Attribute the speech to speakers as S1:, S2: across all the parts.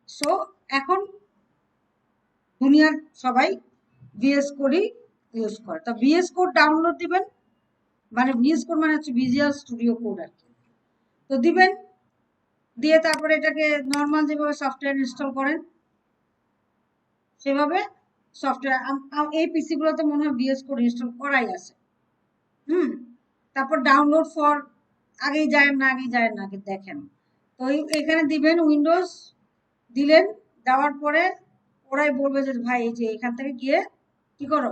S1: So এখন দুনিয়ার সবাই ভিএস কোডই ইউজ করে। তো ভিএস কোড ডাউনলোড দিবেন, মানে ভিএস কোড মানে হচ্ছে ভিজুয়াল স্টুডিও কোড আর কি। তো দিবেন, দিয়ে তারপরে এটাকে নর্মাল যেভাবে সফটওয়্যার ইনস্টল করেন সেভাবে সফটওয়্যার, এই পিসি গুলোতে মনে হয় ভিএস কোড ইনস্টল করাই আছে। তারপর ডাউনলোড ফর, আগেই যায় না আগে দেখেন। তো এখানে দিবেন উইন্ডোজ, দিলেন, দেওয়ার পরে ওরাই বলবে যে ভাই এই যে এখান থেকে গিয়ে কি করো,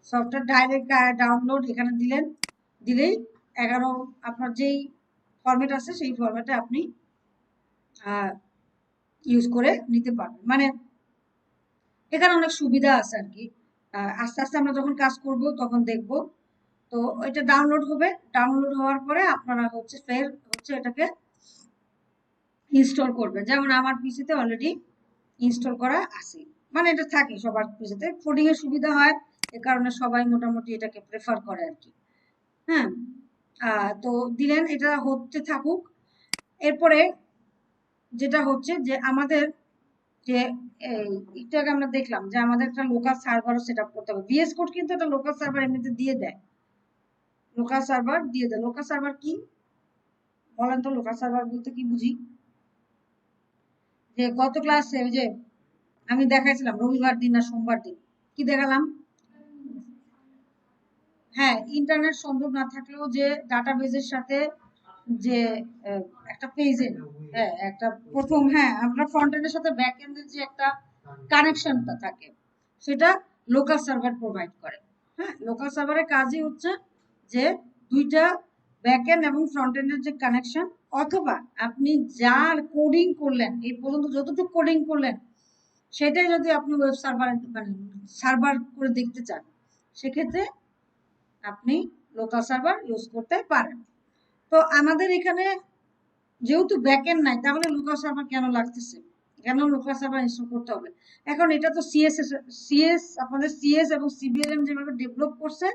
S1: সফটওয়্যার ডাইরেক্ট ডাউনলোড এখানে দিলেন, দিলেই 11 আপনার যেই ফরম্যাট আছে সেই ফরম্যাটে আপনি ইউজ করে নিতে পারবেন। মানে এখানে অনেক সুবিধা আছে আর কি। আস্তে আস্তে আমরা যখন কাজ করব তখন দেখব। তো এটা ডাউনলোড হবে, ডাউনলোড হওয়ার পরে আপনারা ফের এটাকে ইনস্টল করবেন। যেমন আমার পিসিতে অলরেডি ইনস্টল করা আছে, মানে এটা থাকে সবার পিসিতে, কোডিং এর সুবিধা হয়, এ কারণে সবাই মোটামুটি এটাকে প্রেফার করে আর কি। হ্যাঁ, তো দিলেন, এটা হতে থাকুক। এরপরে যেটা হচ্ছে যে আমাদের যে একটু আগে আমরা দেখলাম যে আমাদের একটা লোকাল সার্ভারও সেট আপ করতে হবে। ভিএস কোড কিন্তু একটা লোকাল সার্ভার এমনিতে দিয়ে দেয়, লোকাল সার্ভার দিয়ে দেয়। লোকাল সার্ভার কি বলেন তো, লোকাল সার্ভার বলতে কি বুঝি? যে গত ক্লাসে ওই যে আমি দেখাইছিলাম রবিবার দিন না সোমবার দিন, কি দেখালাম? হ্যাঁ, ইন্টারনেট সংযোগ না থাকলেও যে ডাটাবেজের সাথে যে একটা পেজে, হ্যাঁ একটা প্রথম, হ্যাঁ আমরা ফ্রন্ট এন্ডের সাথে ব্যাক এন্ডের যে একটা কানেকশনটা থাকে সেটা লোকাল সার্ভার প্রোভাইড করে। হ্যাঁ, লোকাল সার্ভারের কাজই হচ্ছে যে দুইটা ব্যাক এন্ড এবং ফ্রন্ট এন্ডের যে কানেকশন, অথবা আপনি যা কোডিং করলেন এই পর্যন্ত যতটুকু কোডিং করলেন সেটাই যদি আপনি ওয়েব সার্ভার মানে সার্ভার করে দেখতে চান, সেক্ষেত্রে আপনি লোকাল সার্ভার ইউজ করতে পারেন। তো আমাদের এখানে যেহেতু ব্যাকএন্ড নাই, তাহলে লোকাল সার্ভার কেন লাগতেছে, কেন লোকাল সার্ভার ইনস্টল করতে হবে? এখন এটা তো সিএস আপনাদের সিএস এবং সিবিএলএম যেভাবে ডেভেলপ করছে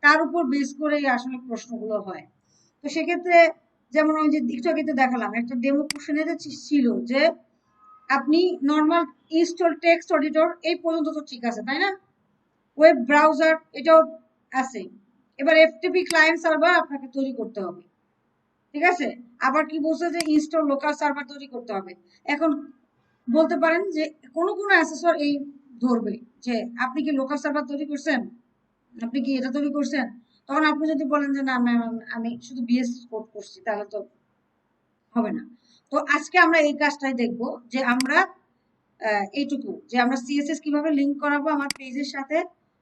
S1: তার উপর বেস করেই আসলে প্রশ্নগুলো হয়। তো সেক্ষেত্রে যেমন ওই যে একটু আগে তো দেখালাম একটা ডেমো কোশ্চেনে ছিল যে আপনি নর্মাল ইনস্টল টেক্সট এডিটর এই পর্যন্ত তো ঠিক আছে তাই না, ওয়েব ব্রাউজার এটাও আছে। এবার এফটিপি ক্লায়েন্ট সার্ভার আপনাকে তৈরি করতে হবে, ঠিক আছে? আবার কি বলছে যে ইনস্টল লোকাল সার্ভার তৈরি করতে হবে। এখন বলতে পারেন যে কোন কোন অ্যাসেসর এই ধরবে যে আপনি কি লোকাল সার্ভার তৈরি করছেন, আপনি কি এটা তৈরি করছেন? তখন আপনি যদি বলেন যে না ম্যাম আমি শুধু বিএস কোড করছি, তাহলে তো হবে না। তো আজকে আমরা এই কাজটাই দেখব যে আমরা এইটুকু যে আমরা সিএসএস কিভাবে লিংক করাবো আমার পেজের সাথে,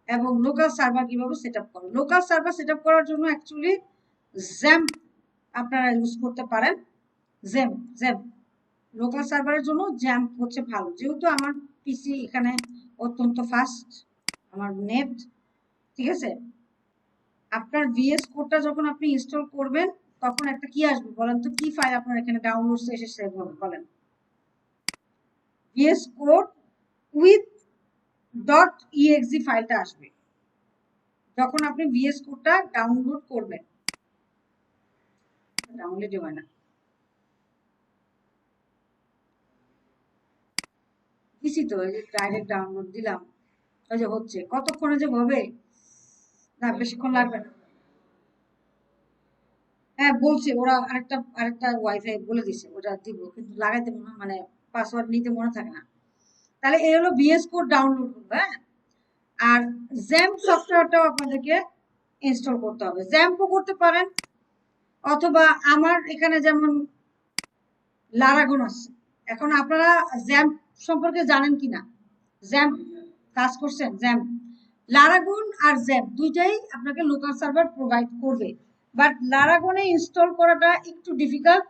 S1: এবং লোকাল সার্ভার কিভাবে সেট আপ করবো। লোকাল সার্ভার সেট আপ করার জন্য অ্যাকচুয়ালি জ্যাম্প আপনারা ইউজ করতে পারেন। জ্যাম্প জ্যাম্প লোকাল সার্ভারের জন্য জ্যাম্প হচ্ছে ভালো, যেহেতু আমার পিসি এখানে অত্যন্ত ফাস্ট, আমার নেট, ঠিক আছে? আপনার ভিএস কোডটা যখন আপনি ইনস্টল করবেন তখন একটা কি আসবে বলেন তো, কি ফাইল আপনার এখানে ডাউনলোডস এসে সেভ হবে বলেন? VS code with dot EXE ফাইলটা আসবে যখন আপনি ভিএস কোডটা ডাউনলোড করবেন। ডাউনলোড হয় না, দিছি তো এই যে ডাইরেক্ট ডাউনলোড দিলাম, ওই যে হচ্ছে, কতক্ষণে যে হবে, না বেশিক্ষণ লাগবে না। হ্যাঁ বলছে ওরা, আরেকটা আরেকটা ওয়াইফাই বলে দিছে ওটা দিব, কিন্তু লাগাইতে মানে পাসওয়ার্ড নিতে মনে থাকে না। তাহলে এই হলো ভিএস কোড ডাউনলোড করবে। হ্যাঁ, আর জ্যাম্প সফটওয়্যারটাও আপনাদেরকে ইনস্টল করতে হবে। জ্যাম্পও করতে পারেন, অথবা আমার এখানে যেমন লারাগন আছে। এখন আপনারা জ্যাম্প সম্পর্কে জানেন কিনা, জ্যাম্প কাজ করছেন? জ্যাম্প, লারাগন আর জ্যাম্প দুইটাই আপনাকে লোকাল সার্ভার প্রোভাইড করবে, বাট লারাগনে ইনস্টল করাটা একটু ডিফিকাল্ট,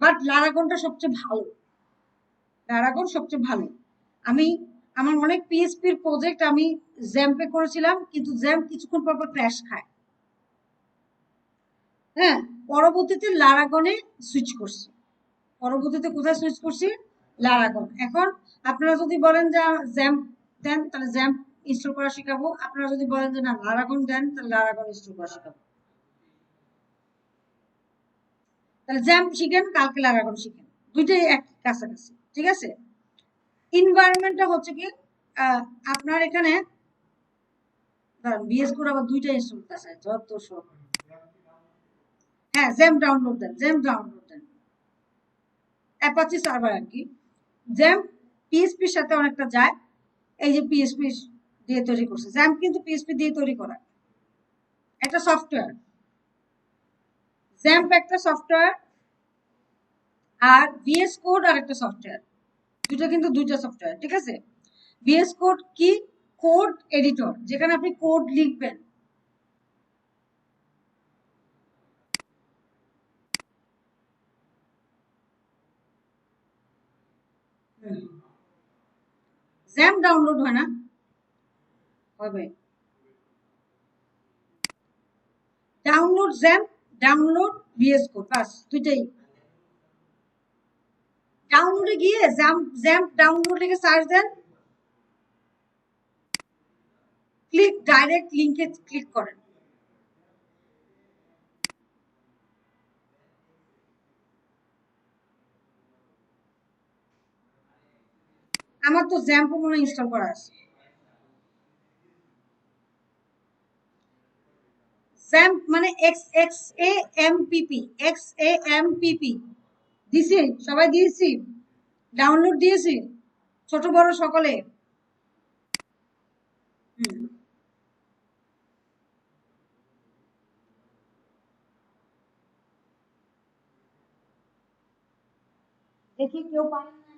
S1: বাট লারাগনটা সবচেয়ে ভালো, লারাগন সবচেয়ে ভালো। আমি আমার অনেক পিএইচপির প্রজেক্ট আমি জ্যাম্পে করেছিলাম, কিন্তু জ্যাম্প কিছুক্ষণ পর পর ক্র্যাশ খায়। হ্যাঁ, পরবর্তীতে লারাগনে সুইচ করছি, পরবর্তীতে কোথায় সুইচ করছি, লারাগন। এখন আপনারা যদি বলেন যে জ্যাম্প দেন তাহলে জ্যাম্প ইনস্টল করা শেখাবো, আপনারা যদি বলেন যে না লারাগন দেন তাহলে লারাগন ইনস্টল করা শেখাবো। তাহলে জ্যাম্প শিখেন, কালকে লারাগন শিখেন, দুইটাই এক কাছাকাছি, ঠিক আছে? এনভায়রনমেন্টটা হচ্ছে কি আপনার এখানে বিএস কোড আবার দুইটা ইনস্টল আছে যত সব। হ্যাঁ জেম ডাউনলোড দেন, জেম ডাউনলোড দেন, অ্যাপাচি সার্ভার আর কি। জেম পিএসপির সাথে অনেকটা যায়, এই যে পিএসপি দিয়ে তৈরি করছে জ্যাম্প, কিন্তু পিএসপি দিয়ে তৈরি করা একটা সফটওয়্যার। জ্যাম্প একটা সফটওয়্যার আর ভিএস কোড আর একটা সফটওয়্যার, দুটো কিন্তু দুইটা সফটওয়্যার, ঠিক আছে। ভিএস কোড কি? কোড এডিটর, যেখানে আপনি কোড লিখবেন। জ্যাম ডাউনলোড হয় না? হবে। Download XAMPP, download VS code, বাস দুইটাই। ডাউনলোডে গিয়ে জ্যাম ডাউনলোড লিখে সার্চ দেন, ক্লিক ডাইরেক্ট লিংকে ক্লিক করেন। আমার তো জ্যাম্প মনে ইনস্টল করা আছে। জ্যাম্প মানে X X A M PP, X A M PP দিছি, সবাই দিয়েছি, ডাউনলোড দিয়েছি, ছোট বড় সকলে। দেখি কেউ পারেন না?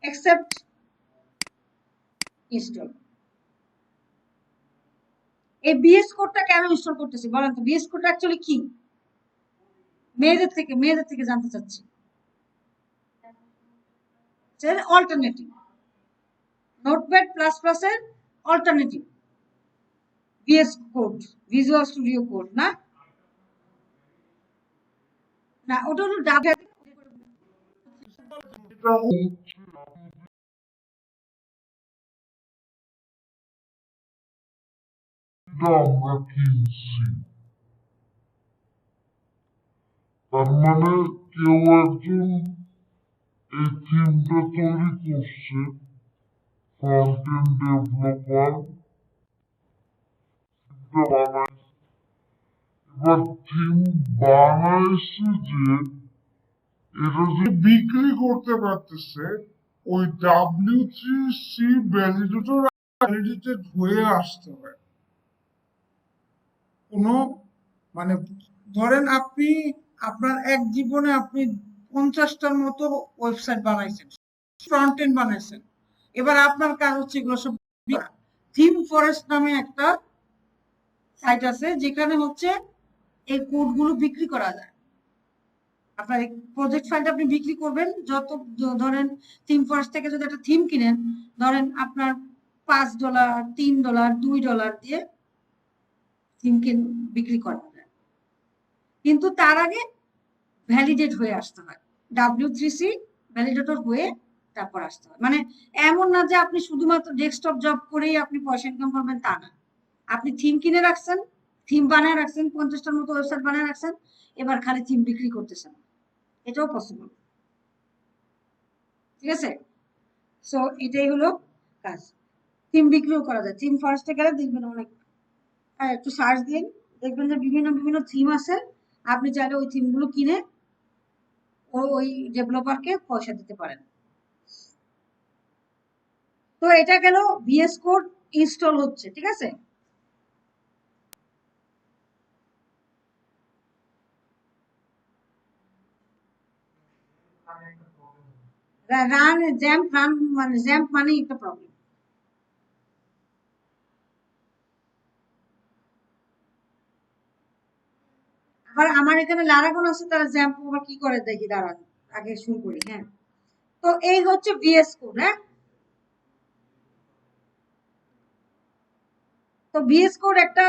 S1: Accept install. এই বিএস কোডটা কেন ইনস্টল করতেছি বলেন তো? বিএস কোডটা অ্যাকচুয়ালি কি? মেয়েদের থেকে জানতে চাচ্ছি। অল্টারনেটিভ, নোটপ্যাড প্লাস প্লাস এর alternative VS code, visual studio code না? না ওটা হলো ডাটা।
S2: আমরা কিনছি, তার মানে কেউ একজন এই থিমটা তৈরি করছে, ফ্রন্ট এন্ড ডেভেলপার থিমটা বানাইছে। এবার থিম বানাইছে যে এটা যে বিক্রি করতে পারতেছে, ওই W3C ভ্যালিডেটর ভ্যালিডেটেড হয়ে আসতে হয়। কোনো মানে ধরেন আপনি আপনার এক জীবনে আপনি 50টার মতো ওয়েবসাইট বানাইছেন, ফ্রন্ট এন্ড বানাইছেন, এবার আপনার কাজ হচ্ছে এগুলো সব। থিম ফরেস্ট নামে একটা সাইট আছে যেখানে হচ্ছে এই কোডগুলো বিক্রি করা যায়। আপনার প্রজেক্ট ফাইলটা আপনি বিক্রি করবেন, যত ধরেন থিম ফরেস্ট থেকে যদি একটা থিম কিনেন, ধরেন আপনার $5, $3, $2 দিয়ে থিম বিক্রি করা যায়, কিন্তু তার আগে ভ্যালিডেট হয়ে আসতে হয়, W3C ভ্যালিডেটর হয়ে তারপর আসতে হয়। মানে এমন না যে আপনি শুধুমাত্র ডেস্কটপ জব করেই আপনি পয়সা ইনকাম করবেন, তা না। আপনি থিম কিনে রাখছেন, থিম বানায় রাখছেন, 50টার মতো ওয়েবসাইট বানায় রাখছেন, এবার খালি থিম বিক্রি করতেছেন, এটাও পসিবল, ঠিক আছে। সো এটাই হলো কাজ। থিম বিক্রিও করা যায়, থিম ফার্স্টে গেলে দেখবেন অনেক, একটু সার্চ দিন, দেখবেন যে বিভিন্ন বিভিন্ন থিম আছে, আপনি চাইলে ওই থিমগুলো কিনে ওই ডেভেলপারকে পয়সা দিতে পারেন। তো এটা গেল ভিএস কোড ইনস্টল হচ্ছে, ঠিক আছে। রান জ্যাম্প, রান মানে জ্যাম্প মানে একটা প্রবলেম। আবার আমার এখানে লারাগন আছে, তারা জ্যাম্প আবার কি করে দেখি, দাঁড়ান আগে শুরু করি। হ্যাঁ, তো এই হচ্ছে ভিএস কোড। হ্যাঁ, তো ভিএস কোড একটা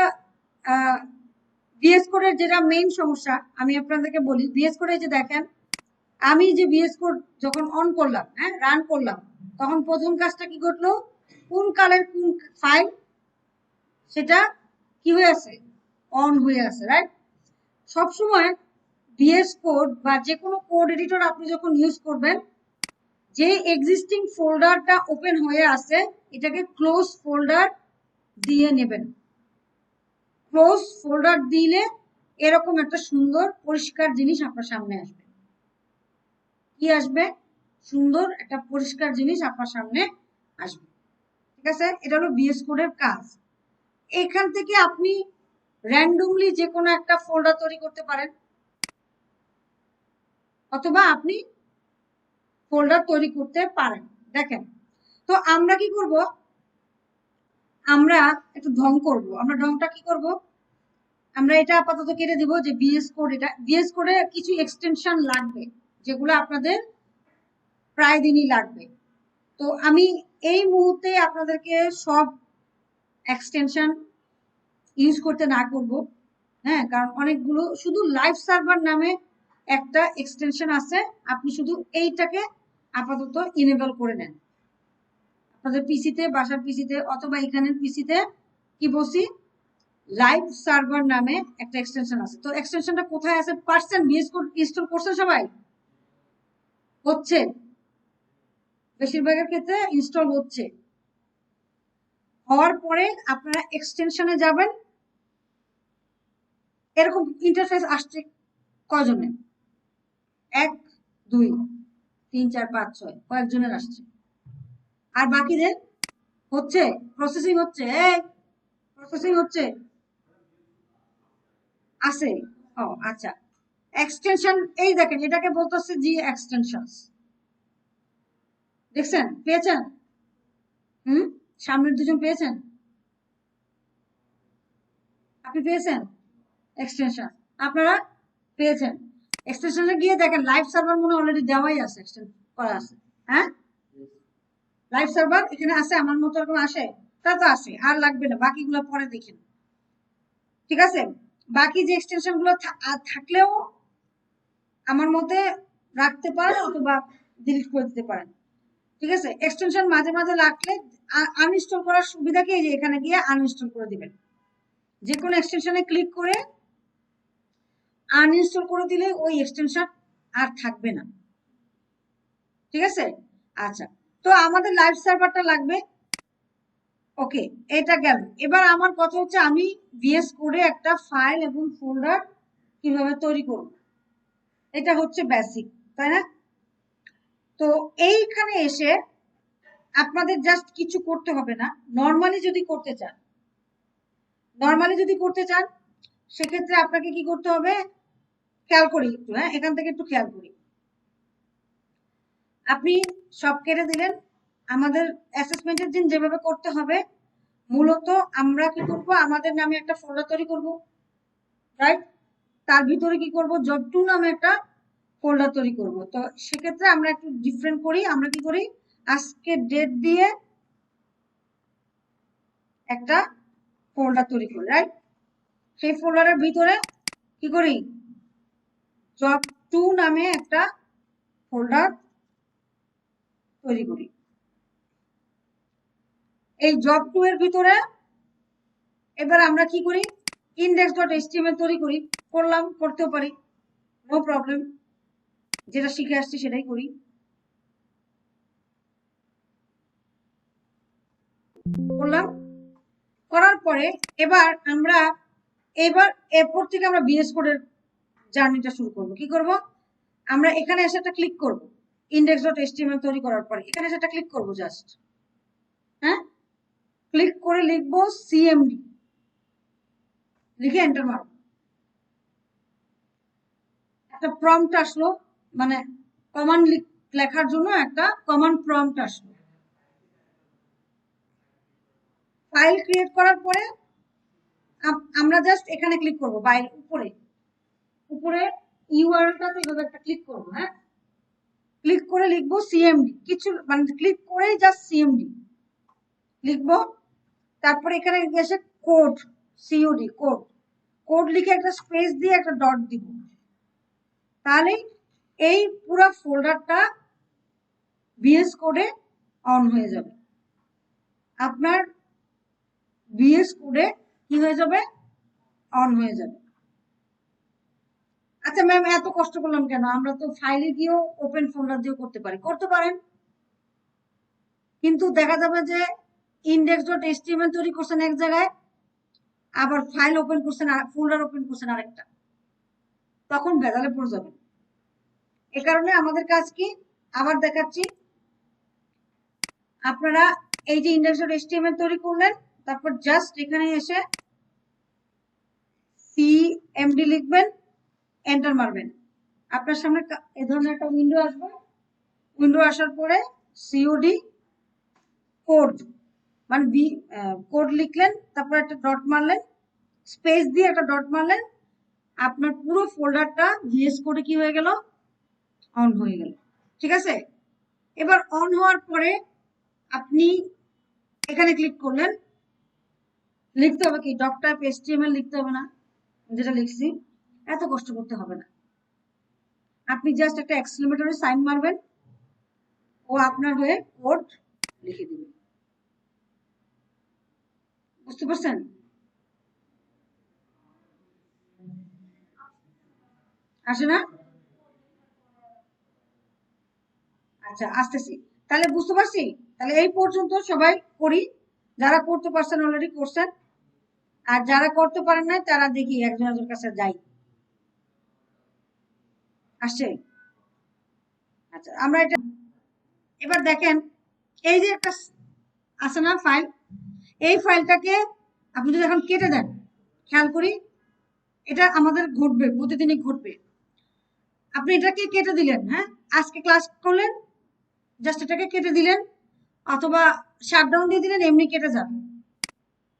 S2: ভিএস কোডের যেটা মেইন সমস্যা আমি আপনাদেরকে বলি, ভিএস কোডে যে দেখেন, আমি যে ভিএস কোড যখন অন করলাম, হ্যাঁ রান করলাম, তখন প্রথম কাজটা কি ঘটলো, কোন কালের কোন ফাইল সেটা কি হয়ে আছে, অন হয়ে আছে, রাইট।
S1: সবসময় VS কোড বা যে কোনো কোড এডিটর আপনি যখন ইউজ করবেন, যে এক্সিস্টিং ফোল্ডারটা ওপেন হয়ে আছে এটাকে ক্লোজ ফোল্ডার দিয়ে নেবেন। ক্লোজ ফোল্ডার দিলে এরকম একটা সুন্দর পরিষ্কার জিনিস আপনার সামনে আসবে। কি আসবে? সুন্দর একটা পরিষ্কার জিনিস আপনার সামনে আসবে। ঠিক আছে, এটা হলো VS কোডের কাজ। এখান থেকে আপনি র্যান্ডমলি যে কোনো একটা ফোল্ডার তৈরি করতে পারেন, অথবা আপনি ফোল্ডার তৈরি করতে পারেন। দেখেন, তো আমরা কি করব, আমরা একটু ঢং করব। আমরা ঢংটা কি করব, আমরা এটা আপাতত কেটে দিব যে VS কোড। এটা VS কোডে কিছু এক্সটেনশন লাগবে যেগুলো আপনাদের প্রায় দিনই লাগবে। তো আমি এই মুহূর্তে আপনাদেরকে সব এক্সটেনশন ইউজ করতে না করব, হ্যাঁ, কারণ অনেকগুলো শুধু লাইভ সার্ভার নামে একটা এক্সটেনশন আছে, আপনি শুধু এইটাকে আপাতত ইনেবল করে নেন আপনাদের পিসিতে, বাসার পিসিতে অথবা এখানের পিসিতে। কি বলছি, লাইভ সার্ভার নামে একটা এক্সটেনশন আছে। তো এক্সটেনশনটা কোথায় আছে? পারছেন VS কোড ইনস্টল করছেন সবাই? হচ্ছে, বেশিরভাগের ক্ষেত্রে ইনস্টল হচ্ছে। হওয়ার পরে আপনারা এক্সটেনশনে যাবেন। এরকম ইন্টারফেস আসছে কয়জনের? 1 2 3 4 5 6, কয়েকজনের আসছে। আর বাকিদের হচ্ছে, প্রসেসিং হচ্ছে, প্রসেসিং হচ্ছে, আছে। ও আচ্ছা, এক্সটেনশন এই দেখেন, এটাকে বলতেছে জি এক্সটেনশনস। দেখছেন? পেয়েছেন? সামনের দুজন পেয়েছেন? আপনি পেয়েছেন এক্সটেনশন? আপনারা পেয়েছেন? এক্সটেনশনে গিয়ে দেখেন লাইভ সার্ভার মনে অলরেডি দেওয়াই আছে, এক্সটেন্ড করা আছে। হ্যাঁ, লাইভ সার্ভার এখানে আছে, আমার মতো এরকম আসে, তা তো আসে, আর লাগবে না, বাকিগুলো পরে দেখেন। ঠিক আছে, বাকি যে এক্সটেনশন গুলো থাকলেও আমার মতে রাখতে পারেন অথবা ডিলিট করে দিতে পারেন। ঠিক আছে, এক্সটেনশন মাঝে মাঝে লাগলে আনইনস্টল করার সুবিধা কি, যে এখানে গিয়ে আনইনস্টল করে দিবেন। যে কোনো এক্সটেনশনে ক্লিক করে আনইনস্টল করে দিলে ওই এক্সটেনশন আর থাকবে না। ঠিক আছে, আচ্ছা, তো আমাদের লাইভ সার্ভারটা লাগবে। ওকে, এটা গেল। এবার আমার কথা হচ্ছে আমি VS কোডে একটা ফাইল এবং ফোল্ডার কিভাবে তৈরি করব, এটা হচ্ছে বেসিক, তাই না? তো এইখানে এসে আপনাদের জাস্ট কিছু করতে হবে না। নরমালি যদি করতে চান সেক্ষেত্রে আপনাকে কি করতে হবে, খেয়াল করি একটু, হ্যাঁ, এখান থেকে একটু খেয়াল করি। আপনি সব কেটে দিলেন। আমাদের অ্যাসেসমেন্টের দিন যেভাবে করতে হবে, মূলত আমরা কি করব, আমাদের নামে একটা ফোল্ডার তৈরি করব, রাইট? তার ভিতরে কি করব, জব 2 নামে একটা ফোল্ডার তৈরি করব। তো সেক্ষেত্রে আমরা একটু ডিফারেন্ট করি। আমরা কি করি, আজকে ডেট দিয়ে একটা ফোল্ডার তৈরি করি, রাইট? সেই ফোল্ডারের ভিতরে কি করি, জব 2 নামে একটা ফোল্ডার তৈরি করি। এই জব 2 এর ভিতরে এবার আমরা কি করি, index.html তৈরি করি। করতেও পারি, নো প্রবলেম, যেটা শিখে আসছি সেটাই করি। করলাম, করার পরে এবার এরপর থেকে আমরা VS কোডের জার্নিটা শুরু করব। কি করব, আমরা এখানে এসে একটা ক্লিক করব, index.html তৈরি করার পরে এখানে এসে একটা ক্লিক করব জাস্ট, হ্যাঁ, ক্লিক করে লিখবো CMD, লিখে এন্টার মারব। একটা প্রম্পট আসলো, মানে কমান্ড লেখার জন্য একটা কমান্ড প্রম্পট আসলো। ফাইল ক্রিয়েট করার পরে আমরা জাস্ট এখানে ক্লিক করব, বাইরে উপরে ইউআরএলটাতে এভাবে একটা ক্লিক করব, হ্যাঁ, ক্লিক করে লিখবো CMD, কিছু মানে ক্লিক করেই জাস্ট CMD লিখবো। তারপরে এখানে এসে কোড, COD, কোড লিখে একটা স্পেস দিয়ে একটা ডট দিব। তাহলে এই পুরো ফোল্ডারটা VS কোডে অন হয়ে যাবে। আপনার VS কোডে কি হয়ে যাবে, অন হয়ে যাবে। আচ্ছা ম্যাম, এত কষ্ট করলাম কেন? আমরা তো ফাইলে গিয়েও ওপেন ফোল্ডার দিয়েও করতে পারি, করতে পারেন। কিন্তু দেখা যাবে যে ইন্ডেক্স ডট এইচটিএমএল তৈরি করছেন এক জায়গায়, আবার ফাইল ওপেন করছেন আর ফোল্ডার ওপেন করছেন আরেকটা, তখন ভেজালে পড়ে যাবেন। এ কারণে আমাদের কাজ কি, আবার দেখাচ্ছি। আপনারা এই যে ইন্ডেক্স ডট এইচটিএমএল তৈরি করলেন, তারপর জাস্ট এখানে এসে সিএমডি লিখবেন, এন্টার মারবেন। আপনার সামনে এ ধরনের একটা উইন্ডো আসবে। উইন্ডো আসার পরে সিওডি কোড, মানে কোড লিখলেন, তারপর একটা ডট মারলেন, স্পেস দিয়ে একটা ডট মারলেন, আপনার পুরো ফোল্ডারটা ভিএস কোডে কি হয়ে গেল, অন হয়ে গেল। ঠিক আছে? এবার অন হওয়ার পরে আপনি এখানে ক্লিক করলেন, লিখতে হবে কি ডক টাইপ এইচটিএমএল লিখতে হবে না, যেটা লিখছি এত কষ্ট করতে হবে না। আপনি জাস্ট একটা এক্সক্লেমেটরি সাইন মারবেন, ও আপনার হয়ে কোড লিখে দিবে। বুঝতে পারছেন? আসে না? আচ্ছা, আসতেছি। তাহলে বুঝতে পারছি। তাহলে এই পর্যন্ত সবাই করি। যারা করতে পারছেন অলরেডি করছেন, আর যারা করতে পারেন না তারা দেখি একজনের কাছে যাই। আসছে? আচ্ছা, আমরা এটা এবার দেখেন, এই যে একটা আছে না ফাইল, এই ফাইলটাকে আপনি যদি এখন কেটে দেন, খেয়াল করি, এটা আমাদের ঘটবে, প্রতিদিনই ঘটবে। আপনি এটাকে কেটে দিলেন, হ্যাঁ, আজকে ক্লাস করলেন, জাস্ট এটাকে কেটে দিলেন, অথবা শাটডাউন দিয়ে দিলেন, এমনি কেটে যাবে,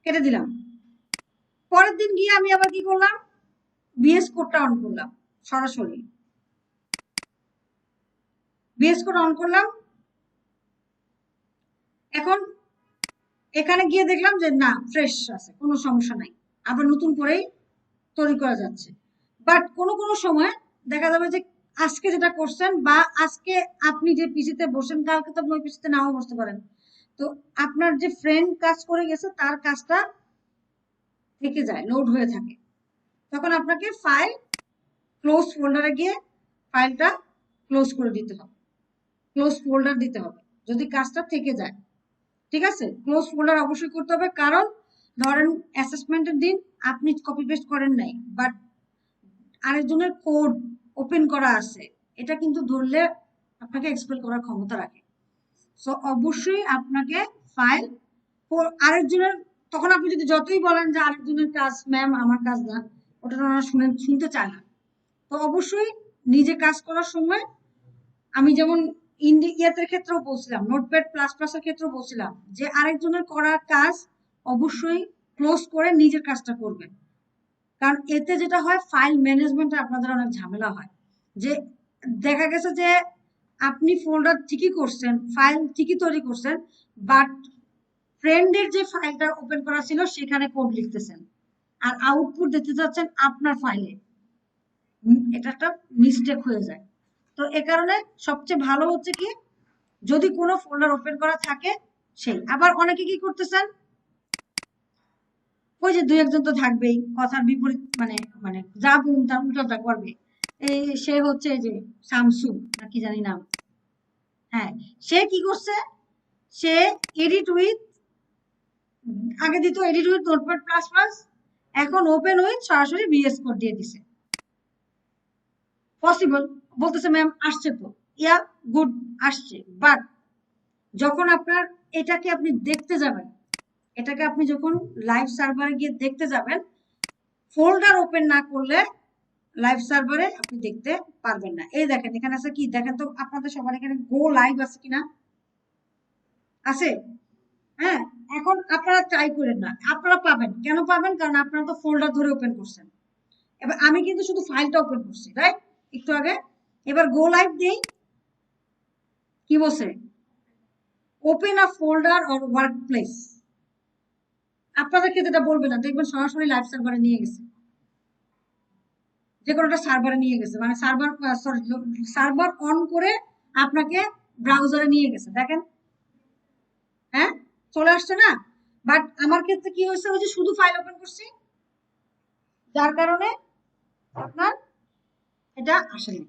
S1: কেটে দিলাম। পরের দিন গিয়ে আমি আবার কি করলাম, বিএস কোডটা অন করলাম, সরাসরি বিএস কোড অন করলাম। এখন এখানে গিয়ে দেখলাম যে না, ফ্রেশ আছে, কোনো সমস্যা নাই, আবার নতুন করেই তৈরি করা যাচ্ছে। বাট কোনো কোনো সময় দেখা যাবে যে আজকে যেটা করছেন, বা আজকে আপনি যে পিসিতে বসেন, কালকে তো আপনি ওই পিসিতে নাও বসতে পারেন, তো আপনার যে ফ্রেন্ড কাজ করে গেছে তার কাজটা থেকে যায়, লোড হয়ে থাকে। তখন আপনাকে ফাইল ক্লোজ ফোল্ডারে গিয়ে ফাইলটা ক্লোজ করে দিতে হবে, ক্লোজ ফোল্ডার দিতে হবে যদি কাজটা থেকে যায়। ঠিক আছে? ক্লোজ ফোল্ডার অবশ্যই করতে হবে, কারণ ধরেন অ্যাসেসমেন্টের দিন আপনি কপি পেস্ট করেন নাই, বাট আরেকজনের কোড ওপেন করা আছে, এটা কিন্তু ধরলে আপনাকে এক্সপেল করার ক্ষমতা রাখে। সো অবশ্যই আপনাকে ফাইল আরেকজনের, তখন আপনি যদি যতই বলেন যে আরেকজনের কাজ ম্যাম, আমার কাজ না, ওটা ওনারা শুনতে চায় না। তো অবশ্যই নিজে কাজ করার সময়, আমি যেমন ইয়াতের ক্ষেত্রেও বলছিলাম, নোটপ্যাড প্লাস প্লাসের ক্ষেত্রেও বলছিলাম যে আরেকজনের করা কাজ অবশ্যই ক্লোজ করে নিজের কাজটা করবেন। কারণ এতে যেটা হয়, ফাইল ম্যানেজমেন্টে আপনাদের অনেক ঝামেলা হয়। যে দেখা গেছে যে আপনি ফোল্ডার ঠিকই করছেন, ফাইল ঠিকই তৈরি করছেন, বাট ফ্রেন্ডের যে ফাইলটা ওপেন করা ছিল সেখানে কোড লিখতেছেন, আর আউটপুট দিতে যাচ্ছেন আপনার ফাইলে, এটা একটা মিস্টেক হয়ে যায়। তো এ কারণে সবচেয়ে ভালো হচ্ছে কি, যদি কোনো ফোল্ডার ওপেন করা থাকে সেই, আবার অনেকে কি করতেছেন, ওই যে দুই একজন তো থাকবেই কথার বিপরীত, মানে মানে যা বলুন তার উল্টোটা করবে। এই সে হচ্ছে এই যে শামসু না কি জানি নাম, হ্যাঁ, সে কি করছে, সে এডিট উইথ, আগে দিত edit with notepad plus plus, এখন ওপেন উইথ সরাসরি ভিএস কোড দিয়ে দিছে। পসিবল, বলতেছে ম্যাম আসছে তো, ইয়া গুড, আসছে, বাট যখন আপনার এটাকে আপনি দেখতে যাবেন, এটাকে আপনি যখন লাইভ সার্ভারে গিয়ে দেখতে যাবেন, ফোল্ডার ওপেন না করলে লাইভ সার্ভারে আপনি দেখতে পারবেন না। এই দেখেন এখানে আছে কি, দেখেন তো আপনাদের সবার এখানে গো লাইভ আছে কিনা, আছে? হ্যাঁ, এখন আপনারা ট্রাই করেন না, আপনারা পাবেন, কেন পাবেন, কারণ আপনারা তো ফোল্ডার ধরে ওপেন করছেন। এবার আমি কিন্তু শুধু ফাইলটা ওপেন করছি, রাইট, একটু আগে। এবার গো লাইভ দেই, কি বলছে, open a folder or work place. আপনাদের ক্ষেত্রে এটা বলবে না, দেখবেন সরাসরি লাইভ সার্ভারে নিয়ে গেছে, যে কোনোটা সার্ভারে নিয়ে গেছে, মানে সার্ভার, সরি, সার্ভার অন করে আপনাকে ব্রাউজারে নিয়ে গেছে, দেখেন, হ্যাঁ, চলে আসছে না। বাট আমার ক্ষেত্রে কি হয়েছে, ওই যে শুধু ফাইল ওপেন করছি, যার কারণে আপনার এটা আসেনি।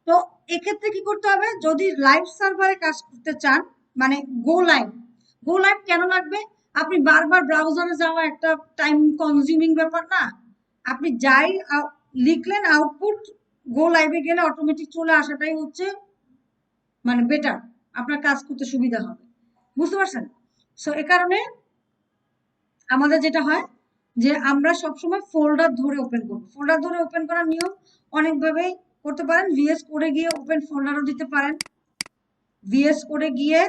S1: তো এক্ষেত্রে কি করতে হবে, যদি লাইভ সার্ভারে কাজ করতে চান, মানে গো লাইভ কেন লাগবে? আপনি বারবার ব্রাউজারে যাওয়া একটা টাইম কনজিউমিং ব্যাপার না? আপনি যাই লিখলেন, আউটপুট গো লাইভে গেলে অটোমেটিক চলে আসাটাই হচ্ছে মানে বেটার, আপনার কাজ করতে সুবিধা হবে। বুঝতে পারছেন? সো এ কারণে আমাদের যেটা হয় যে আমরা সবসময় ফোল্ডার ধরে ওপেন করবো। ফোল্ডার ধরে ওপেন করার নিয়ম অনেকভাবেই করতে পারেন। ভিএস কোডে গিয়ে ওপেন ফোল্ডারও দিতে পারেন। ভিএস কোডে গিয়ে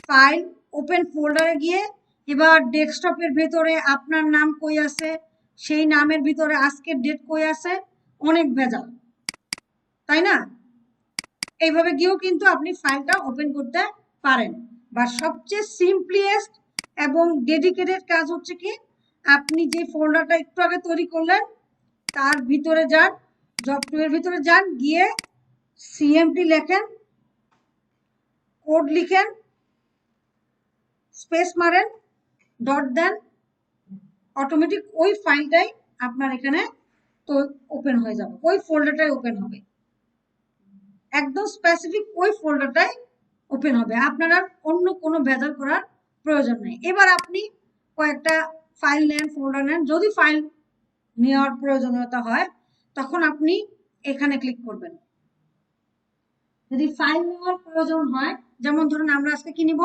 S1: ফাইল ওপেন ফোল্ডারে গিয়ে এবার ডেস্কটপের ভেতরে আপনার নাম কই আছে, সেই নামের ভিতরে আজকের ডেট কই আছে, অনেক ভেজাল, তাই না? এইভাবে গিয়েও কিন্তু আপনি ফাইলটা ওপেন করতে পারেন। বা সবচেয়ে সিম্পলিয়েস্ট এবং ডেডিকেটেড কাজ হচ্ছে কি, আপনি যে ফোল্ডারটা একটু আগে তৈরি করলেন তার ভিতরে যান, জব 2 এর ভিতরে যান, গিয়ে সিএমডি লেখেন, কোড লিখেন, স্পেস মারেন, ডট দেন, অটোমেটিক ওই ফাইলটাই আপনার এখানে তো ওপেন হয়ে যাবে, ওই ফোল্ডারটাই ওপেন হবে, একদম স্পেসিফিক ওই ফোল্ডারটাই ওপেন হবে। আপনার আর অন্য কোনো ভেজাল করার প্রয়োজন নেই। এবার আপনি কয়েকটা ফাইল নেন, ফোল্ডার নেন, যদি ফাইল নেওয়ার প্রয়োজনীয়তা হয় তখন আপনি এখানে ক্লিক করবেন। যদি ফাইল নেওয়ার প্রয়োজন হয়, যেমন ধরুন আমরা আজকে কি নিব,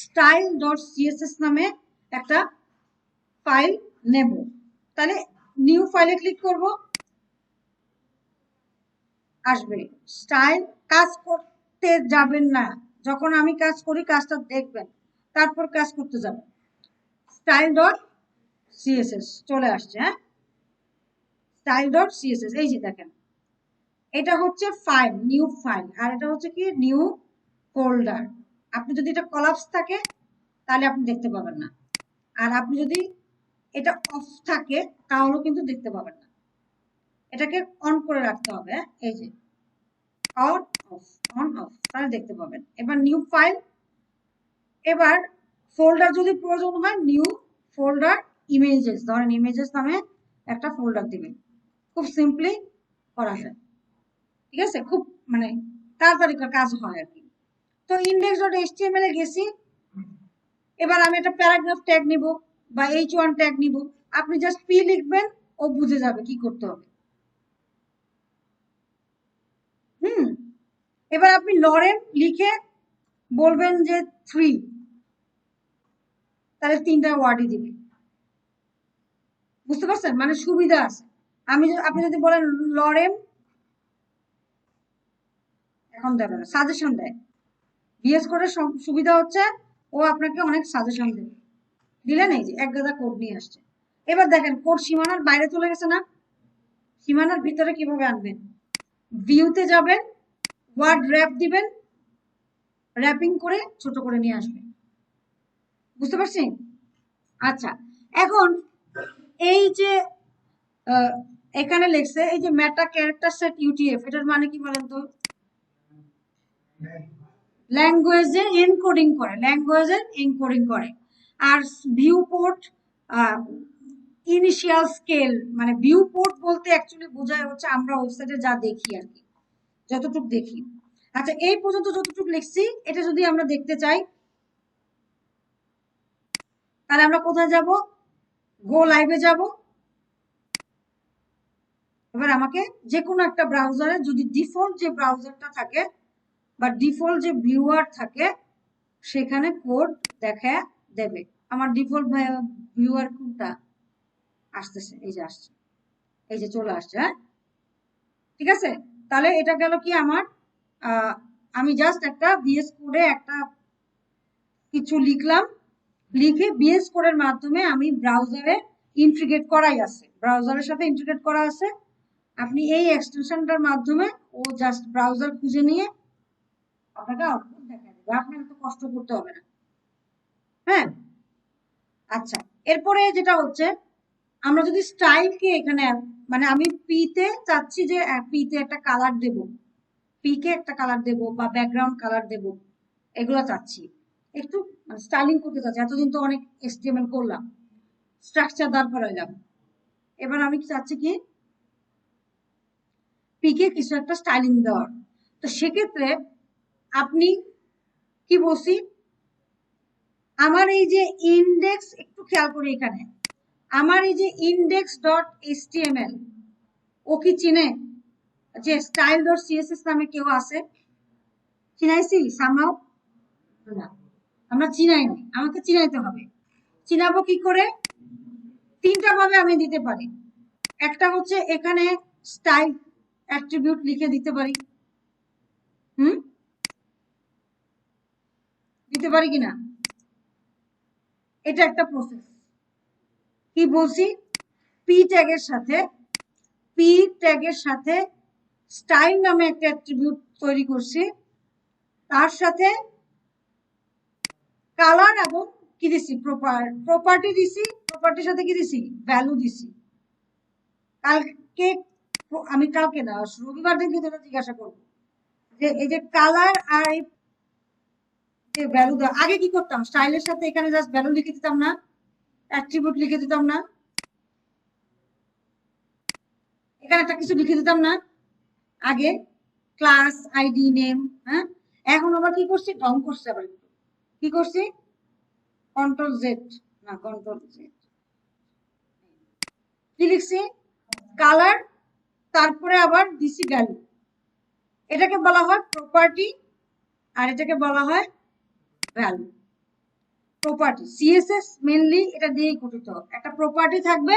S1: style.css নামে একটা ফাইল নেব, তাহলে নিউ ফাইলে ক্লিক করব, আসবে স্টাইল। কাজ করতে যাবেন না, যখন আমি কাজ করি কাজটা দেখবেন, তারপর কাজ করতে যাবেন। style.css চলে আসছে। হ্যাঁ, style.css এই যে দেখেন, এটা হচ্ছে ফাইল, নিউ ফাইল, আর এটা হচ্ছে কি নিউ ফোল্ডার। আপনি যদি এটা কলাপস থাকে তাহলে আপনি দেখতে পাবেন না, আর আপনি যদি এটা অফ থাকে তাহলেও কিন্তু দেখতে পাবেন না। এটাকে অন করে রাখতে হবে। এই যে অন অফ, অন অফ, তাহলে দেখতে পাবেন। এবার নিউ ফাইল, এবার ফোল্ডার যদি প্রয়োজন হয়, নিউ ফোল্ডার ইমেজেস, ধরেন ইমেজেস নামে একটা ফোল্ডার দিবেন। খুব সিম্পলি করা যায়, ঠিক আছে? খুব মানে তাড়াতাড়ি কাজ হয় আর কি। তো index.html এ গেছি, এবার আমি একটা প্যারাগ্রাফ ট্যাগ নিব বা h1 ট্যাগ নিব। আপনি জাস্ট পি লিখবেন, ও বুঝে যাবে কি করতে হবে। এবার আপনি লরেন লিখে বলবেন যে 3, তাহলে 3টা ওয়ার্ডই দিবে। বুঝতে পারছেন? মানে সুবিধা আছে। আপনি যদি বলেন লরেম, এখন দেবে না, সাজেশন দেয়। ভিএস কোডের সুবিধা হচ্ছে ও আপনাকে অনেক সাজেশন দেবে। দিলেন, এই যে এক গাদা কোড নিয়ে আসছে। এবার দেখেন কোড সীমানার বাইরে চলে গেছে না? সীমানার ভিতরে কিভাবে আনবেন? ভিউতে যাবেন, ওয়ার্ড র্যাপ দিবেন, র্যাপিং করে ছোট করে নিয়ে আসবেন। বুঝতে পারছেন? আচ্ছা, এখন এই যে এখানে লেখছে এই যে মেটা ক্যারেক্টার সেট ইউটিএফ, এটার মানে কি বলেন তো? ল্যাঙ্গুয়েজে এনকোডিং করে, ল্যাঙ্গুয়েজের এনকোডিং করে। আর ভিউ পোর্ট ইনিশিয়াল স্কেল, মানে ভিউ পোর্ট বলতে অ্যাকচুয়ালি বোঝায় হচ্ছে আমরা ওয়েবসাইটে যা দেখি আর কি, যতটুকু দেখি। আচ্ছা, এই পর্যন্ত যতটুকু লিখছি, এটা যদি আমরা দেখতে চাই তাহলে আমরা কোথায় যাব? গো লাইভে যাব। এবার আমাকে যে কোনো একটা ব্রাউজারে, যদি ডিফল্ট যে ব্রাউজারটা থাকে বা ডিফল্ট যে ভিউয়ার থাকে, সেখানে কোড দেখা দেবে। আমার ডিফল্ট ভিউয়ার কোনটা আসতেছে? এই যে আসছে, এই যে চলে আসছে। হ্যাঁ, ঠিক আছে। তাহলে এটা গেল কি আমার, আমি জাস্ট একটা ভিএস কোডে একটা কিছু লিখলাম, লিখে ভিএস কোডের মাধ্যমে আমি ব্রাউজারে ইন্টিগ্রেট করাই আছে, ব্রাউজারের সাথে ইন্টিগ্রেট করা আছে। আপনি এই এক্সটেনশনটার মাধ্যমে ও জাস্ট ব্রাউজার খুঁজে নিয়ে আপনাকে আউটপুট দেখা দেবে, আপনার তো কষ্ট করতে হবে না। হ্যাঁ, আচ্ছা, এরপরে যেটা হচ্ছে, আমরা যদি স্টাইলকে এখানে, মানে আমি পিতে চাচ্ছি যে পিতে একটা কালার দেব, পিকে একটা কালার দেব বা ব্যাকগ্রাউন্ড কালার দেব, এগুলো চাচ্ছি, একটু স্টাইলিং করতে চাচ্ছি। এতদিন তো অনেক এসটিএমএল করলাম, স্ট্রাকচার দাঁড় করাইলাম, এবার আমি চাচ্ছি কি পি কে কিছু একটা স্টাইলিং দেওয়ার। তো সেক্ষেত্রে আপনি কি বলছি, আমার এই যে ইন্ডেক্স, একটু খেয়াল করি এখানে, আমার এই যে ইন্ডেক্স ডট এইচটিএমএল, ও কি চিনে যে স্টাইল ডট সিএসএস নামে কেউ আছে? চিনাইছি সামহাও? না, আমরা চিনাই নাই, আমাকে চিনাইতে হবে। চিনাবো কি করে? তিনটা ভাবে আমি দিতে পারি। একটা হচ্ছে এখানে স্টাইল অ্যাট্রিবিউট লিখে দিতে পারি, দিতে পারি কিনা, এটা একটা প্রসেস। কি বলছি, পি ট্যাগের সাথে স্টাইল নামে একটা অ্যাট্রিবিউট তৈরি করছি, তার সাথে কালার এবং কি দিছি, প্রপার্টি দিছি, প্রপার্টির সাথে কি দিছি, ভ্যালু দিছি। কালকে, আমি কালকে না, রবিবার দিন কিন্তু এটা জিজ্ঞাসা করবো যে এই যে কালার আর এই যে ভ্যালু দেওয়া, আগে কি করতাম, স্টাইলের সাথে এখানে জাস্ট ভ্যালু লিখে দিতাম না, অ্যাট্রিবিউট লিখে দিতাম না, এখানে একটা কিছু লিখে দিতাম না আগে, ক্লাস আইডি নেম। হ্যাঁ, এখন আবার কি করছি, ঢং করছে, আবার কি করছি, কন্ট্রোল জেড, না কন্ট্রোল জেড, কি লিখছি, কালার, তারপরে আবার দিছি ভ্যালু। এটাকে বলা হয় প্রপার্টি আর এটাকে বলা হয় ভ্যালু। প্রপার্টি সিএসএস মেইনলি এটা দিয়েই গঠিত, একটা প্রপার্টি থাকবে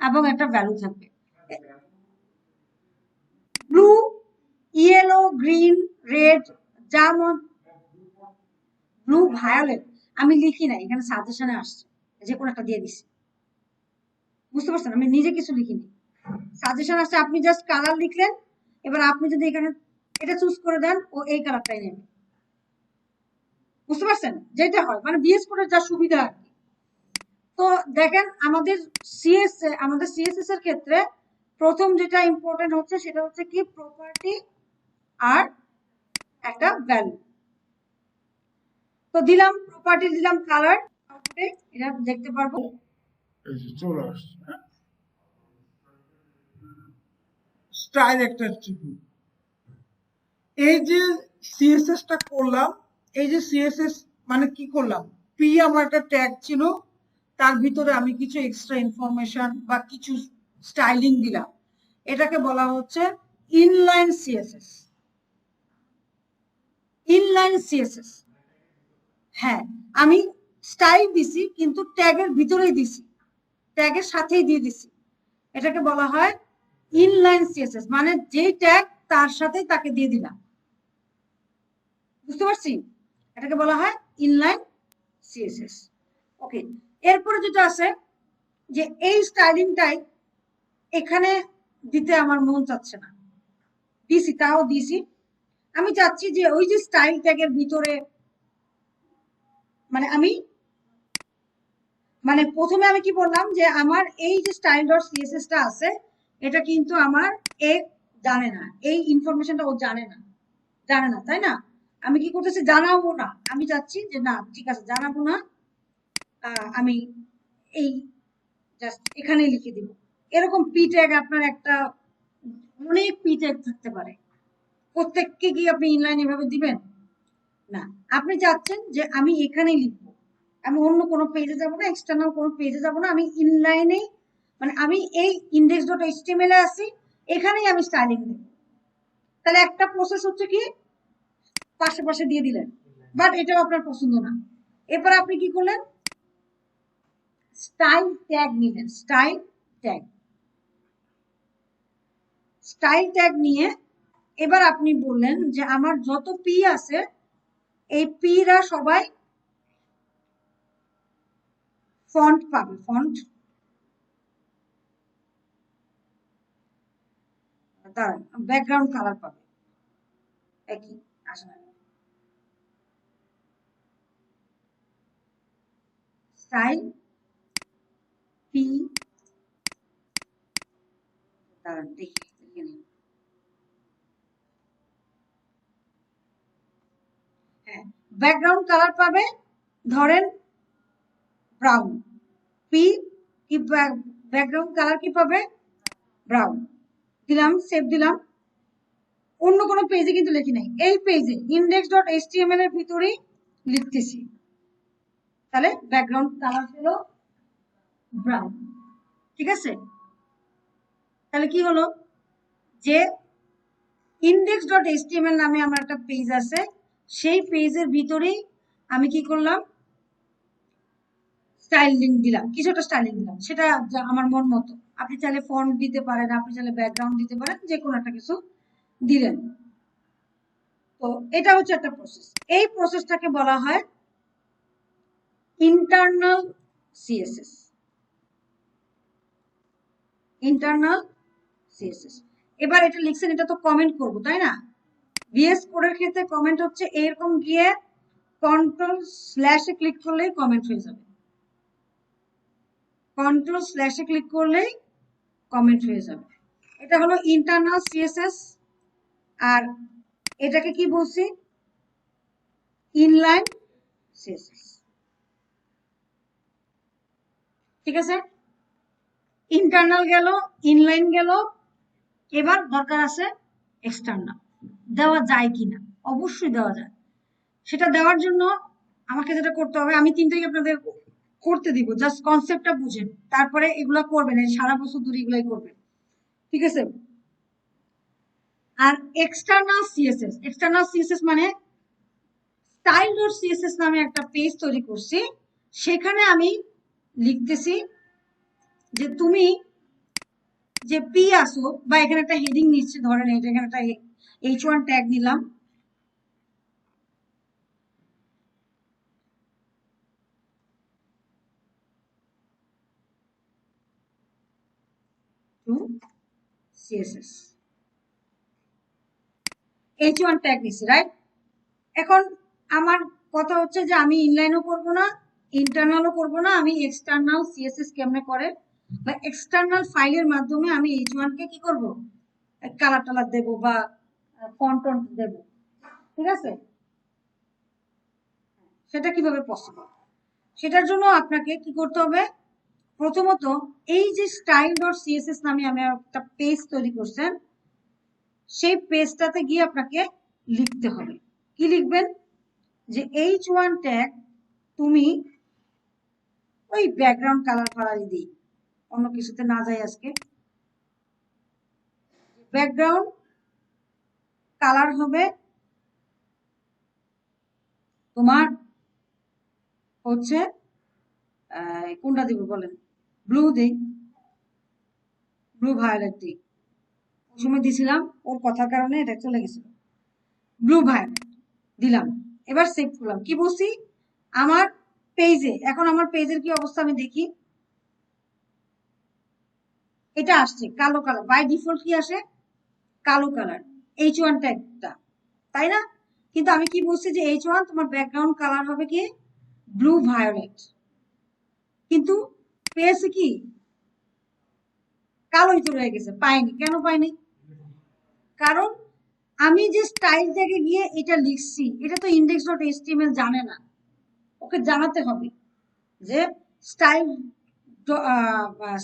S1: এবং একটা ভ্যালু থাকবে। ব্লু, ইয়েলো, গ্রিন, রেড, যেমন ব্লু, ভায়োলেট আমি লিখি না, এখানে সাজেশনে আসছে, যে কোনো একটা দিয়ে দিছি, বুঝতে পারছেন, আমি নিজে কিছু লিখিনি, সাজেশন আসছে, আপনি জাস্ট কালার লিখলেন। এবার আপনি যদি এখানে এটা চুজ করে দেন, ও এই কালারটাই নেবে, বুঝতে পারছেন, যেটা হয় মানে বিএস কোডের যা সুবিধা আর কি। তো দেখেন আমাদের সিএসএস এর ক্ষেত্রে প্রথম যেটা ইম্পর্টেন্ট হচ্ছে সেটা হচ্ছে কি প্রপার্টি আর একটা ভ্যালু। তো দিলাম প্রপার্টি, দিলাম কালার, আউটপুটে এটা দেখতে পারবো,
S2: চলে আসছে স্টাইল একটা অ্যাট্রিবিউট। এই যে সিএসএস টা করলাম, এই যে সিএসএস মানে কি করলাম, পি আমার একটা ট্যাগ ছিল, তার ভিতরে আমি কিছু এক্সট্রা ইনফরমেশন বা কিছু স্টাইলিং দিলাম, এটাকে বলা হচ্ছে ইনলাইন সিএসএস। ইনলাইন সিএসএস, হ্যাঁ, আমি স্টাইল দিছি কিন্তু ট্যাগের ভিতরেই দিছি, ট্যাগের সাথেই দিয়ে দিছি, এটাকে বলা হয় ইনলাইন সিএসএস, মানে যেই ট্যাগ তার সাথেই তাকে দিয়ে দিলাম, বুঝতে পারছি, এটাকে বলা হয় ইনলাইন সিএসএস। ওকে, এরপরে যেটা আছে যে এই স্টাইলিংটাই এখানে দিতে আমার মন চাচ্ছে না, দিছি তাও দিছি, আমি চাচ্ছি যে ওই যে স্টাইল ট্যাগের ভিতরে, মানে আমি মানে প্রথমে আমি কি বললাম যে আমার এই যে স্টাইল ডট সিএসএস টা আছে, এটা কিন্তু আমার এ জানে না, এই ইনফরমেশনটা ও জানে না, তাই না, আমি কি করতেছি, জানাবো না, আমি চাচ্ছি যে না ঠিক আছে জানাবো না, আমি এই জাস্ট এখানে লিখে দিব। এরকম পি ট্যাগ আপনার একটা অনেক পি ট্যাগ থাকতে পারে, প্রত্যেককে কি আপনি ইনলাইন এভাবে দিবেন না, আপনি চাচ্ছেন যে আমি এখানেই লিখবো, আমি অন্য কোনো পেজে যাব না, এক্সটার্নাল কোনো পেজে যাব না, আমি ইনলাইনেই, মানে আমি এই ইন্ডেক্স ডট এইচটিএমএল এ আছি, এখানেই আমি স্টাইলিং দেব। তাহলে একটা প্রসেস হচ্ছে কি পাশে দিয়ে দিলেন, বাট এটাও আপনার পছন্দ না, এরপর আপনি কি করলেন, স্টাইল ট্যাগ নিলেন, স্টাইল ট্যাগ নিয়ে এবার আপনি বললেন যে আমার যত পি আছে এই পি রা সবাই ফন্ট পাবে, ফন্ট, ব্যাকগ্রাউন্ড কালার পাবে, একই আসে না, স্টাইল পি, দাঁড়ান দেখি লিখে নিই, হ্যাঁ ব্যাকগ্রাউন্ড কালার পাবে, ধরেন ব্রাউন, পি কি
S1: ব্যাকগ্রাউন্ড কালার কি পাবে? ব্রাউন। দিলাম, সেভ দিলাম। অন্য কোনো পেজে কিন্তু লিখি নাই, এই পেজে index.html এর ভিতরেই লিখতেছি। তাহলে ব্যাকগ্রাউন্ড কালার হলো ব্রাউন। ঠিক আছে? তাহলে কি হলো যে index.html নামে আমার একটা পেজ আছে, সেই পেজের ভিতরেই আমি কি করলাম, স্টাইলিং দিলাম, কিছুটা স্টাইলিং দিলাম, সেটা আমার মন মতো। আপনি চাইলে ফন্ট দিতে পারেন, আপনি চাইলে ব্যাকগ্রাউন্ড দিতে পারেন, যে কোনো একটা কিছু দিলেন। তো এটা হচ্ছে একটা প্রসেস। এই প্রসেসটাকে বলা হয় ইন্টারনাল সিএসএস। Internal CSS. এবার এটা লিখছেন, এটা তো কমেন্ট করব, তাই না? ভিএস কোডের ক্ষেত্রে কমেন্ট হচ্ছে এরকম গিয়ে কন্ট্রোল স্ল্যাশে ক্লিক করলেই কমেন্ট হয়ে যাবে। কন্ট্রোল স্ল্যাশে ক্লিক করলেই কমেন্ট হয়ে যাবে। এটা হলো ইন্টারনাল সিএসএস। আর এটাকে কি বলছি? Inline CSS. ঠিক আছে? ইন্টারনাল গেল, ইনলাইন গেল, এবার দরকার আছে এক্সটার্নাল। দেওয়া যায় কিনা? অবশ্যই দেওয়া যায়। সেটা দেওয়ার জন্য আমাকে যেটা করতে হবে, আমি তিনটাই আপনাদের করতে দিব, জাস্ট কনসেপ্টটা বুঝেন, তারপরে এগুলা করবেন, সারা বছর ধরে এগুলাই করবেন। ঠিক আছে? আর এক্সটার্নাল সিএসএস, এক্সটার্নাল সিএসএস মানে style.css নামে একটা পেজ তৈরি করছি, সেখানে আমি লিখতেছি যে তুমি যে পি আসো, বা এখানে একটা হেডিং নিচ্ছে, ধরেন এখানে একটা h1 ট্যাগ নিলাম, টু সিএসএস, h1 ট্যাগ নিচ্ছি, রাইট? এখন আমার কথা হচ্ছে যে আমি ইনলাইনও করব না, ইন্টারনালও করব না, আমি এক্সটার্নাল সিএসএস কেমনে করে, বা এক্সটার্নাল ফাইলের মাধ্যমে আমি h1 কে কি করব, কালার টালার দেব বা ফন্ট টন্ট দেব। ঠিক আছে? সেটা কিভাবে পসিবল? সেটার জন্য আপনাকে কি করতে হবে, প্রথমত এই যে style.css নামে আমি একটা পেজ তৈরি করছেন, সেই পেজটাতে গিয়ে আপনাকে লিখতে হবে। কি লিখবেন? যে h1 ট্যাগ তুমি ওই ব্যাকগ্রাউন্ড কালার ফালারই দিই, অন্য কিছুতে না যাই আজকে। ব্যাকগ্রাউন্ড কালার হবে তোমার হচ্ছে কোনটা দিব বলেন? ব্লু দিই, ব্লু ভায়োলেট দিই। ওই সময় দিছিলাম, ওর কথার কারণে এটা চলে গেছিল। ব্লু ভায়োলেট দিলাম, এবার সেভ করলাম। কি বলছি? আমার পেজে, এখন আমার পেজের কি অবস্থা আমি দেখি, এটা আসছে কালো কালার, বাই ডিফল্ট কি আসে? কালো কালার, h1 ট্যাগটা, তাই না? কিন্তু আমি কি বলছি যে h1 তোমার ব্যাকগ্রাউন্ড কালার হবে কি ব্লু ভায়োলেট, কিন্তু পেয়েছে কি কালোই তো রয়ে গেছে, পাইনি। কেন পাইনি? কারণ আমি যে স্টাইল থেকে গিয়ে এটা লিখছি, এটা তো index.html জানে না, ওকে জানাতে হবে যে স্টাইল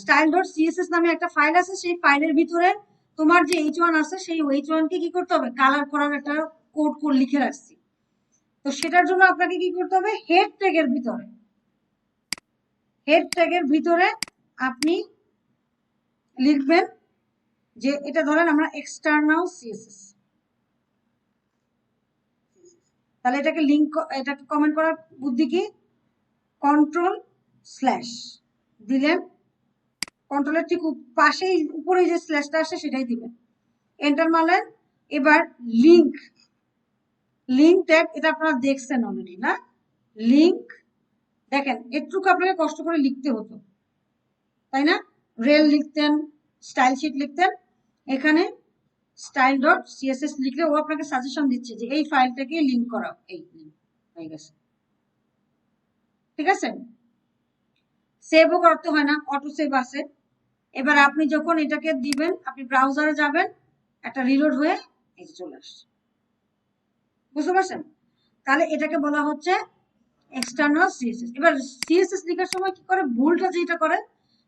S1: style.css নামে একটা ফাইল আছে, সেই ফাইলের ভিতরে তোমার যে h1 আছে, সেই h1 কে কি করতে হবে, কালার করার একটা কোড লিখে রাখছি। তো সেটার জন্য আপনাকে কি করতে হবে, হেড ট্যাগের ভিতরে, হেড ট্যাগের ভিতরে আপনি লিখবেন যে এটা ধরেন আমরা এক্সটার্নাল সিএসএস, তাহলে এটাকে লিংক, এটাকে কমেন্ট করার বুদ্ধি কি, কন্ট্রোল স্ল্যাশ দিলেন, কন্ট্রোলের ঠিক পাশেই উপরে যে স্ল্যাশটা আসে সেটাই দিবেন, এন্টার মারলেন। এবার লিংক, লিংক ট্যাগ, এটা আপনারা দেখছেন অলরেডি না? লিংক, দেখেন একটুকু আপনাকে কষ্ট করে লিখতে হতো, তাই না? রেল লিখতেন, স্টাইল শিট লিখতেন, এখানে style.css লিখলে ও আপনাকে সাজেশন দিচ্ছে যে এই ফাইলটাকে লিংক করা, এই লিংক হয়ে গেছে। ঠিক আছে? সেভও করতে হয় না, অটো সেভ আছে। এবার আপনি যখন এটাকে দিবেন, আপনি ব্রাউজারে যাবেন, একটা রিলোড হয়ে এই চলে আসছে। বুঝতে পারছেন? তাহলে এটাকে বলা হচ্ছে এক্সটার্নাল সিএসএস। এবার সিএসএস লেখার সময় কি করে, ভুলটা যেটা করে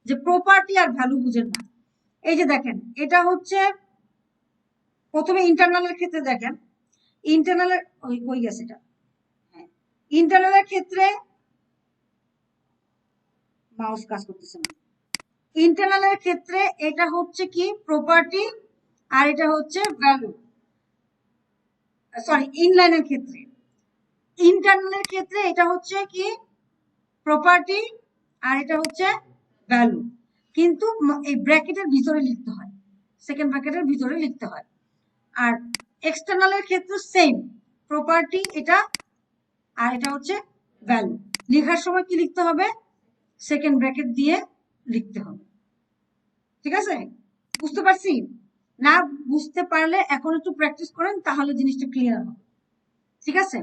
S1: যে প্রপার্টি আর ভ্যালু বুঝেন না। এই যে দেখেন, এটা হচ্ছে প্রথমে ইন্টারনালের ক্ষেত্রে দেখেন, ইন্টারনালের কই গেছে এটা, হ্যাঁ, ইন্টারনালের ক্ষেত্রে মাউস কাজ করতেছে না। ইন্টারনালের ক্ষেত্রে এটা হচ্ছে কি প্রপার্টি আর এটা হচ্ছে ভ্যালু, সরি ইনলাইনের ক্ষেত্রে, ইন্টারনালের ক্ষেত্রে এটা হচ্ছে কি প্রপার্টি আর এটা হচ্ছে ভ্যালু, কিন্তু এই ব্র্যাকেটের ভিতরে লিখতে হয়, সেকেন্ড ব্র্যাকেটের ভিতরে লিখতে হয়। আর এক্সটার্নালের ক্ষেত্রে সেম, প্রপার্টি এটা আর এটা হচ্ছে ভ্যালু, লেখার সময় কি লিখতে হবে, সেকেন্ড ব্র্যাকেট দিয়ে লিখতে হবে। ঠিক আছে, বুঝতে পারছি? না বুঝতে পারলে এখন একটু প্র্যাকটিস করেন, তাহলে জিনিসটা ক্লিয়ার হবে। ঠিক আছে,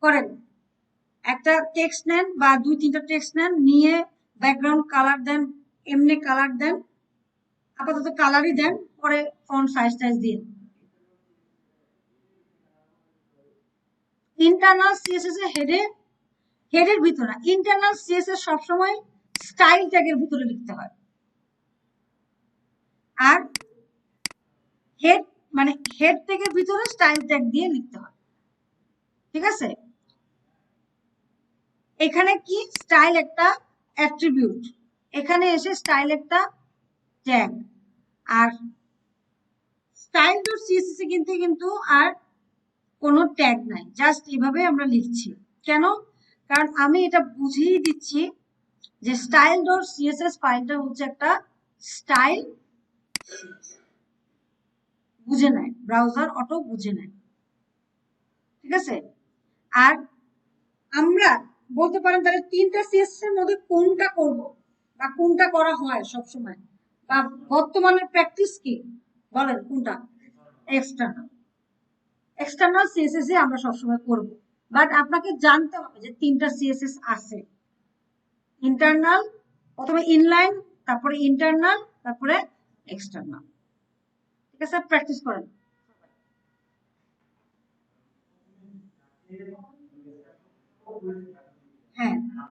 S1: করেন। একটা টেক্সট নেন বা 2-3টা টেক্সট নেন, নিয়ে ব্যাকগ্রাউন্ড কালার দেন, এমনি কালার দেন, আপাতত কালারই দেন, পরে ফন্ট সাইজ টাইজ দিন। ইন্টারনাল সিএসএস এর হেডের ভিতরে, ইন্টারনাল সিএসএস সবসময় স্টাইল ট্যাগের ভিতরে লিখতে হয়, আর হেড মানে হেড ট্যাগের ভিতরে স্টাইল ট্যাগ দিয়ে লিখতে হয়। ঠিক আছে, এখানে কি স্টাইল একটা অ্যাট্রিবিউট, এখানে এসে স্টাইল একটা ট্যাগ, আর স্টাইল ডট সিএসএস এ কিন্তু আর কোনো ট্যাগ নাই, জাস্ট এভাবে আমরা লিখছি। কেন? কারণ আমি এটা বুঝিয়ে দিচ্ছি যে স্টাইল ডট সিএসএস ফাইলটা হচ্ছে একটা স্টাইল, বুঝে নেয় ব্রাউজার, অটো বুঝে নেয়। ঠিক আছে, আর আমরা বলতে পারেন তাহলে 3টা সিএসএস এর মধ্যে কোনটা করব বা কোনটা করা হয় সবসময়, বা বর্তমানের প্র্যাকটিস কি বলেন কোনটা? এক্সটার্নাল, এক্সটার্নাল সিএসএস এ আমরা সবসময় করব, বাট আপনাকে জানতে হবে যে 3টা সিএসএস আছে, ইন্টারনাল, প্রথমে ইনলাইন, তারপরে ইন্টারনাল, তারপরে এক্সটার্নাল। ঠিক আছে, প্র্যাকটিস করেন। হ্যাঁ